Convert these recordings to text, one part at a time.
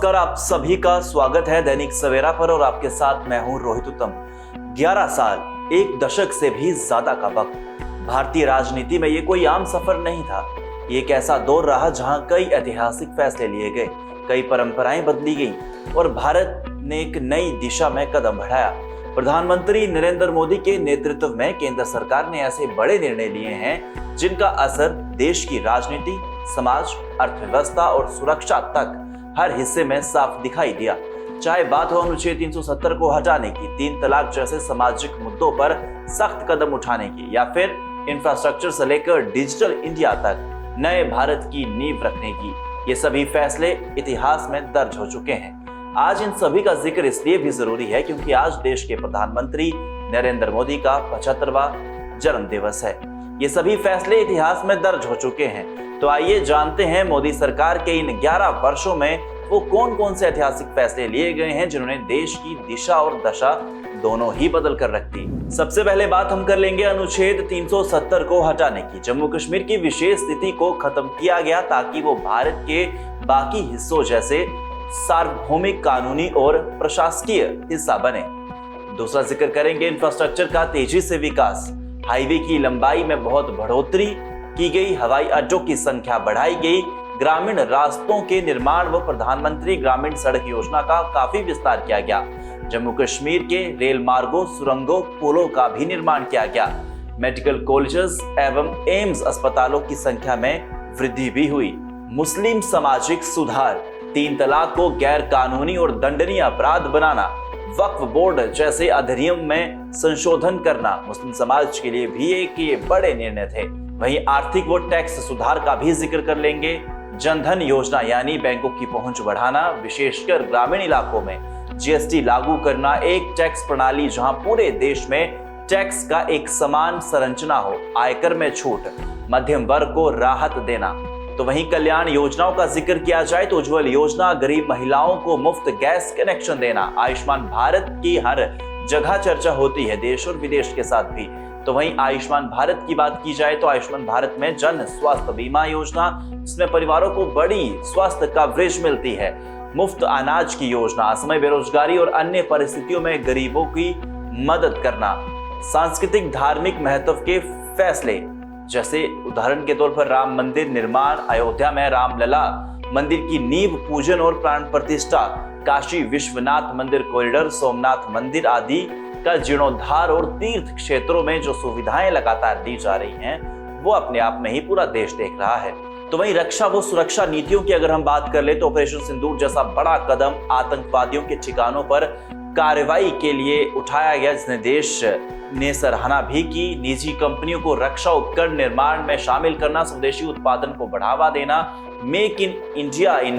नमस्कार, आप सभी का स्वागत है दैनिक सवेरा पर और आपके साथ मैं हूं रोहित उत्तम। 11 साल, एक दशक से भी ज्यादा का वक्त। भारतीय राजनीति में ये कोई आम सफर नहीं था। ये एक ऐसा दौर रहा जहां कई ऐतिहासिक फैसले लिए गए, कई परंपराएं बदली गईं और भारत ने एक नई दिशा में कदम बढ़ाया। प्रधानमंत्री नरेंद्र मोदी के नेतृत्व में केंद्र सरकार ने ऐसे बड़े निर्णय लिए हैं जिनका असर देश की राजनीति, समाज, अर्थव्यवस्था और सुरक्षा तक हर हिस्से में साफ दिखाई दिया। चाहे बात हो अनुच्छेद 370 को हटाने की, 3 तलाक जैसे सामाजिक मुद्दों पर सख्त कदम उठाने की, या फिर इंफ्रास्ट्रक्चर से लेकर डिजिटल इंडिया तक नए भारत की नींव रखने की, ये सभी फैसले इतिहास में दर्ज हो चुके हैं। आज इन सभी का जिक्र इसलिए भी जरूरी है क्योंकि आज देश के प्रधानमंत्री नरेंद्र मोदी का 75वां जन्म दिवस है। ये सभी फैसले इतिहास में दर्ज हो चुके हैं। तो आइए जानते हैं मोदी सरकार के इन 11 वर्षों में वो कौन कौन से ऐतिहासिक फैसले लिए गए हैं जिन्होंने देश की दिशा और दशा दोनों ही बदल कर रख दी। सबसे पहले बात हम कर लेंगे अनुच्छेद 370 को हटाने की। जम्मू कश्मीर की विशेष स्थिति को खत्म किया गया ताकि वो भारत के बाकी हिस्सों जैसे सार्वभौमिक, कानूनी और प्रशासकीय हिस्सा बने। दूसरा जिक्र करेंगे इंफ्रास्ट्रक्चर का तेजी से विकास। हाईवे की लंबाई में बहुत बढ़ोतरी की गई, हवाई अड्डों की संख्या बढ़ाई गई, ग्रामीण रास्तों के निर्माण व प्रधानमंत्री ग्रामीण सड़क योजना का काफी विस्तार किया गया। जम्मू कश्मीर के रेल मार्गों, सुरंगों, पुलों का भी निर्माण किया गया। मेडिकल कॉलेजेस एवं एम्स अस्पतालों की संख्या में वृद्धि भी हुई। मुस्लिम सामाजिक सुधार, 3 तलाक को गैर कानूनी और दंडनीय अपराध बनाना, वक्फ बोर्ड जैसे अधिनियम में संशोधन करना मुस्लिम समाज के लिए भी एक ये बड़े निर्णय थे। वहीं आर्थिक व टैक्स सुधार का भी जिक्र कर लेंगे। जनधन योजना यानी बैंकों की पहुंच बढ़ाना, विशेषकर ग्रामीण इलाकों में जीएसटी लागू करना, एक टैक्स प्रणाली जहां पूरे देश में टैक्स का एक समान संरचना हो, आयकर में छूट, मध्यम वर्ग को राहत देना। तो वहीं कल्याण योजनाओं का जिक्र किया जाए तो उज्ज्वल योजना, गरीब महिलाओं को मुफ्त गैस कनेक्शन देना, आयुष्मान भारत की हर जगह चर्चा होती है, देश और विदेश के साथ भी। तो वहीं आयुष्मान भारत की बात की जाए तो आयुष्मान भारत में जन स्वास्थ्य बीमा योजना, जिसमें परिवारों को बड़ी स्वास्थ्य कवरेज मिलती है, मुफ्त अनाज की योजना, असमय बेरोजगारी और अन्य परिस्थितियों में गरीबों की मदद करना, सांस्कृतिक धार्मिक महत्व के फैसले, जैसे उदाहरण के तौर पर राम मंदिर निर्माण, अयोध्या में रामलला मंदिर की नींव पूजन और प्राण प्रतिष्ठा, काशी विश्वनाथ मंदिर कॉरिडोर, सोमनाथ मंदिर आदि का जीर्णोद्धार और तीर्थ क्षेत्रों में जो सुविधाएं लगातार दी जा रही हैं वो अपने आप में ही पूरा देश देख रहा है। तो वहीं रक्षा व सुरक्षा नीतियों की अगर हम बात कर ले तो ऑपरेशन सिंदूर जैसा बड़ा कदम आतंकवादियों के ठिकानों पर कार्रवाई के लिए उठाया गया, जिसने देश ने सराहना भी की। निजी कंपनियों को रक्षा उपकरण निर्माण में शामिल करना, स्वदेशी उत्पादन को बढ़ावा देना, make in India in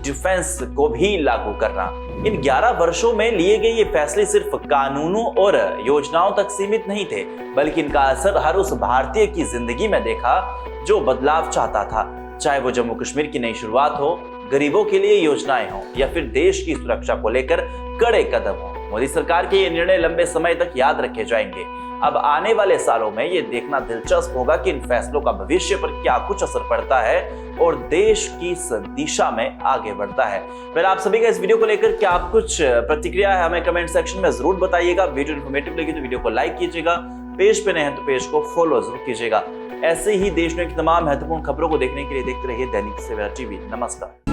defence को भी लागू करना। इन 11 वर्षों में लिए गए ये फैसले सिर्फ कानूनों और योजनाओं तक सीमित नहीं थे, बल्कि इनका असर हर उस भारतीय की जिंदगी में देखा जो बदलाव चाहता था। चाहे वो जम्मू कश्मीर की नई शुरुआत हो, गरीबों के लिए योजनाएं हो, या फिर देश की सुरक्षा को लेकर कड़े कदम हो, मोदी सरकार के ये निर्णय लंबे समय तक याद रखे जाएंगे। अब आने वाले सालों में ये देखना दिलचस्प होगा कि इन फैसलों का भविष्य पर क्या कुछ असर पड़ता है और देश की इस दिशा में आगे बढ़ता है। फिर आप सभी का इस वीडियो को लेकर क्या आप कुछ प्रतिक्रिया है हमें कमेंट सेक्शन में जरूर बताइएगा। वीडियो इन्फॉर्मेटिव लगी तो वीडियो को लाइक कीजिएगा, पेज पे नए हैं तो पेज को फॉलो जरूर कीजिएगा। ऐसे ही देश में की तमाम महत्वपूर्ण खबरों को देखने के लिए देखते रहिए दैनिक सवेरा टीवी। नमस्कार।